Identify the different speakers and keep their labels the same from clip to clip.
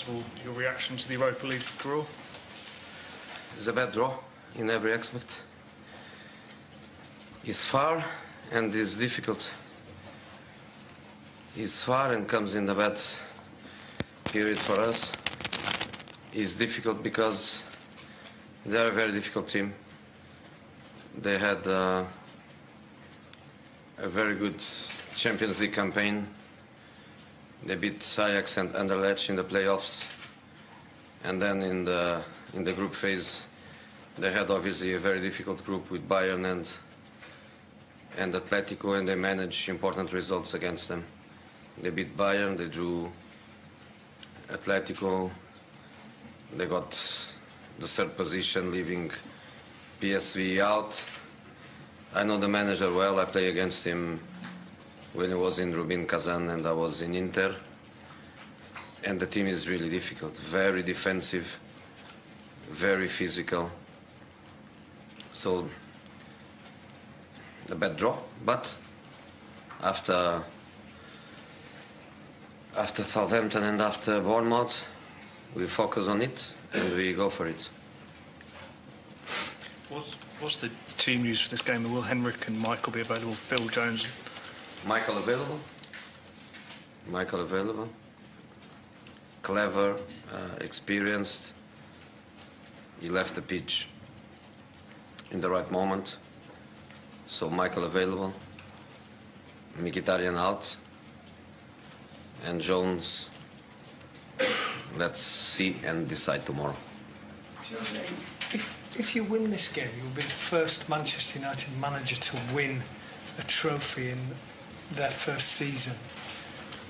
Speaker 1: of all, your reaction to the Europa League draw?
Speaker 2: It's a bad draw in every aspect. It's far and it's difficult. It's far and comes in a bad period for us. It's difficult because they are a very difficult team. They had a very good Champions League campaign. They beat Ajax and Anderlecht in the playoffs, and then in the group phase, they had obviously a very difficult group with Bayern and Atletico, and they managed important results against them. They beat Bayern, they drew Atletico, they got the third position, leaving PSV out. I know the manager well. I played against him when he was in Rubin Kazan and I was in Inter. And the team is really difficult, very defensive, very physical. So, a bad draw, but after Southampton and after Bournemouth, we focus on it and we go for it.
Speaker 1: What's the team news for this game? Will Henrik and Michael be available? Phil Jones?
Speaker 2: Michael available. Michael available. Clever, experienced. He left the pitch in the right moment. So Michael available. Mkhitaryan out. And Jones, let's see and decide tomorrow.
Speaker 3: If you win this game, you'll be the first Manchester United manager to win a trophy in their first season.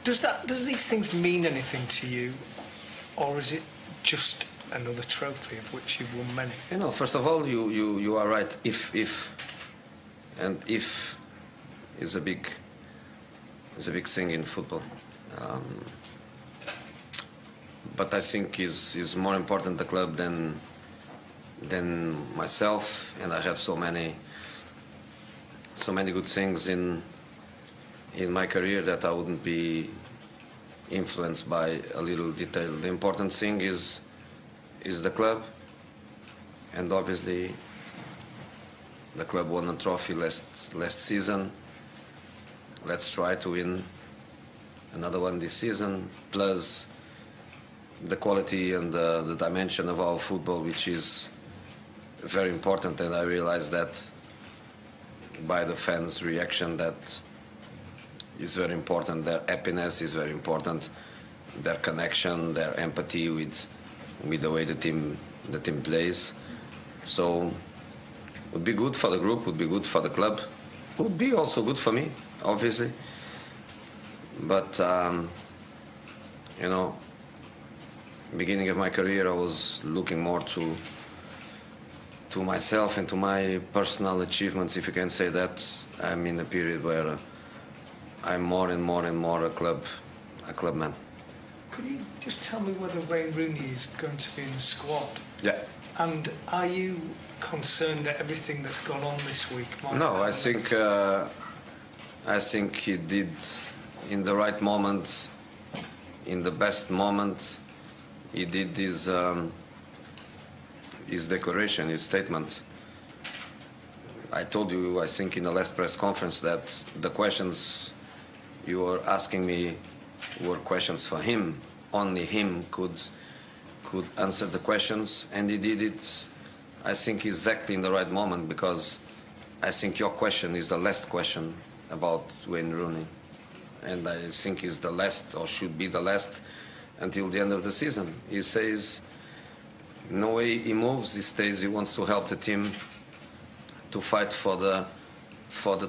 Speaker 3: Does these things mean anything to you, or is it just another trophy of which you've won many?
Speaker 2: You know, first of all, you are right. If is a big thing in football. But I think is more important the club than myself, and I have so many good things in my career that I wouldn't be influenced by a little detail. The important thing is the club, and obviously the club won a trophy last season. Let's try to win another one this season, plus the quality and the dimension of our football, which is very important, and I realize that by the fans' reaction, that is very important. Their happiness is very important. Their connection, their empathy with the way the team plays. So, would be good for the group. Would be good for the club. Would be also good for me, obviously. But you know, beginning of my career, I was looking more to myself and to my personal achievements, if you can say that. I'm in a period where I'm more and more a club man.
Speaker 3: Could you just tell me whether Wayne Rooney is going to be in the squad?
Speaker 2: Yeah.
Speaker 3: And are you concerned at everything that's gone on this week?
Speaker 2: No, I think he did in the right moment, in the best moment. He did his declaration, his statement. I told you, I think, in the last press conference that the questions you were asking me were questions for him. Only him could answer the questions, and he did it, I think, exactly in the right moment, because I think your question is the last question about Wayne Rooney, and I think is the last, or should be the last, until the end of the season. He says no way he moves, he stays, he wants to help the team to fight for the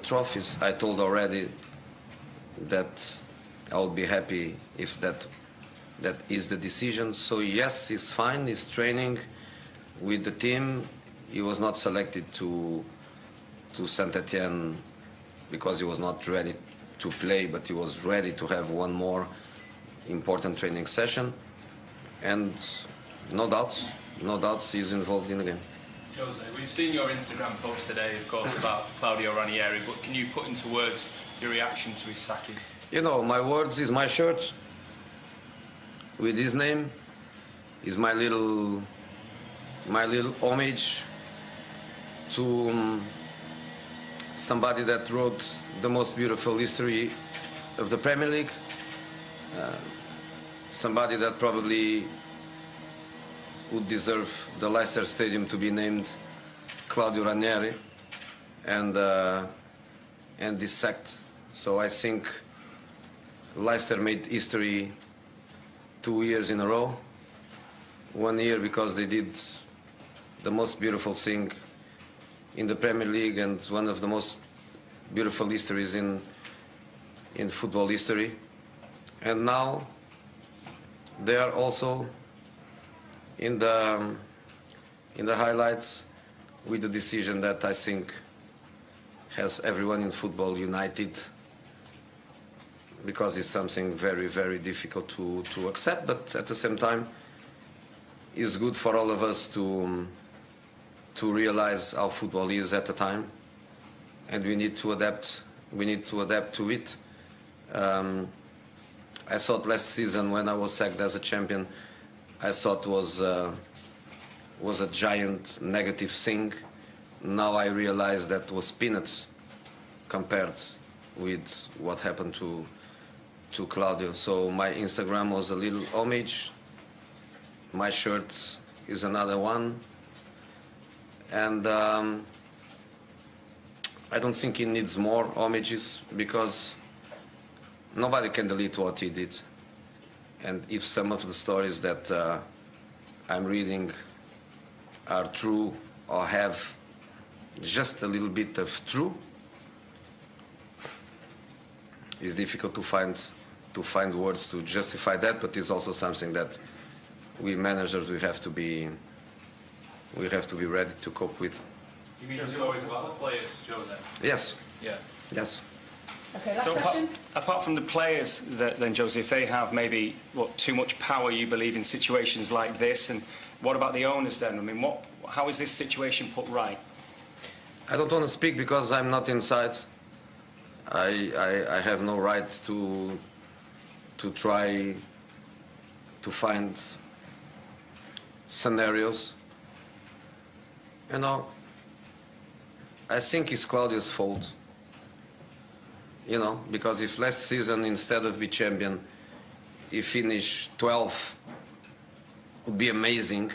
Speaker 2: trophies. I told already that I would be happy if that is the decision. So yes, he's fine, he's training with the team. He was not selected to Saint-Etienne because he was not ready to play, but he was ready to have one more important training session, and no doubts he's involved in the game.
Speaker 4: Jose, we've seen your Instagram post today, of course, about Claudio Ranieri, but can you put into words your reaction to his sacking?
Speaker 2: You know, my words is my shirt with his name, is my little homage to somebody that wrote the most beautiful history of the Premier League, somebody that probably would deserve the Leicester Stadium to be named Claudio Ranieri, and dissect. So I think Leicester made history 2 years in a row. 1 year because they did the most beautiful thing in the Premier League and one of the most beautiful histories in football history. And now they are also in the highlights with the decision that I think has everyone in football united, because it's something very, very difficult to accept, but at the same time it's good for all of us to realize how football is at the time, and we need to adapt. We need to adapt to it. I thought last season, when I was sacked as a champion, I thought was a giant negative thing. Now I realize that was peanuts compared with what happened to Claudio. So my Instagram was a little homage. My shirt is another one. And I don't think he needs more homages, because nobody can delete what he did. And if some of the stories that I'm reading are true or have just a little bit of true, it's difficult to find words to justify that, but it's also something that we managers, we have to be ready to cope with.
Speaker 4: You mean there's always about the players, Jose?
Speaker 2: Yes.
Speaker 4: Yeah.
Speaker 2: Yes.
Speaker 5: Okay, last
Speaker 1: So
Speaker 5: question.
Speaker 1: apart from the players, then, Jose, if they have maybe too much power, you believe, in situations like this, and what about the owners then? I mean, how is this situation put right?
Speaker 2: I don't want to speak because I'm not inside. I have no right to try to find scenarios. You know, I think it's Claudio's fault. You know, because if last season, instead of be champion, he finished 12th, would be amazing.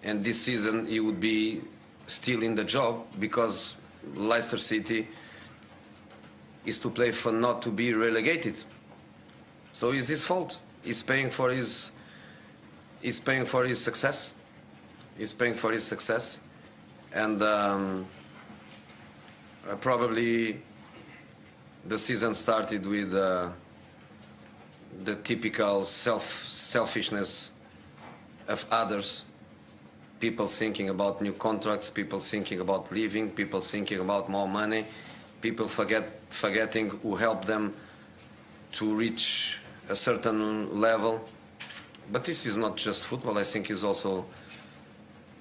Speaker 2: And this season he would be still in the job, because Leicester City is to play for not to be relegated. So it's his fault. He's paying for his success. He's paying for his success. And probably the season started with the typical selfishness of others. People thinking about new contracts, people thinking about leaving, people thinking about more money, people forgetting who helped them to reach a certain level. But this is not just football. I think it's also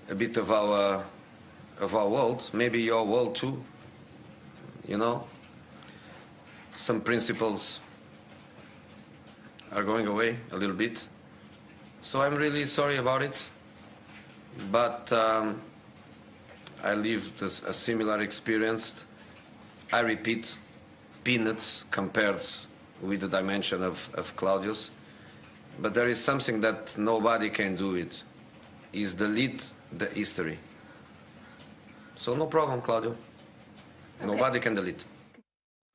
Speaker 2: a bit of our world, maybe your world too. You know, some principles are going away a little bit. So I'm really sorry about it. But I lived a similar experience. I repeat, peanuts compared with the dimension of Claudio's. But there is something that nobody can do it, is delete the history. So no problem, Claudio.
Speaker 5: Okay.
Speaker 2: Nobody can delete.